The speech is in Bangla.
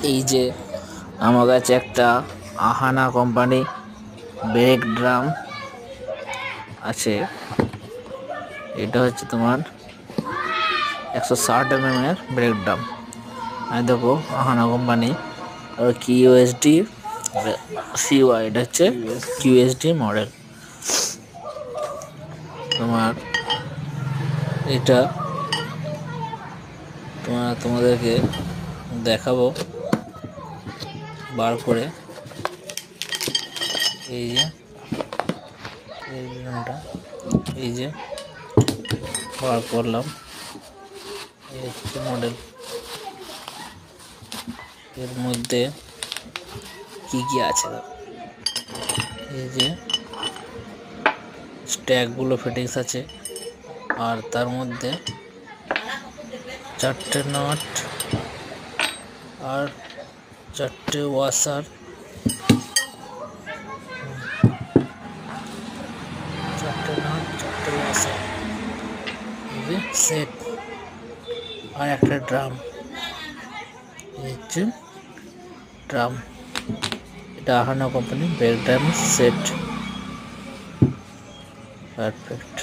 এই যে আমার কাছে একটা আহানা কোম্পানি ব্রেক ড্রাম আছে। এটা হচ্ছে তোমার 160 এর ব্রেক ড্রাম। আর দেখো আহানা কোম্পানি আর কিউএসডি সিওয়াই, এটা হচ্ছে কিউএসডি মডেল। তোমার এটা তোমাদেরকে দেখাবো বার করে। এই যে এই যে বার করলাম, এই হচ্ছে মডেল। এর মধ্যে কি কি আছে এই যে স্ট্যাকগুলো ফিটিংস আছে, আর তার মধ্যে 4টে নাট আর 4টে ওয়াশার, 4টে নাট 4টে ওয়াশার সেট, আর একটা ড্রাম। হচ্ছে ড্রাম, এটা Ahana company brake drum set. Perfect.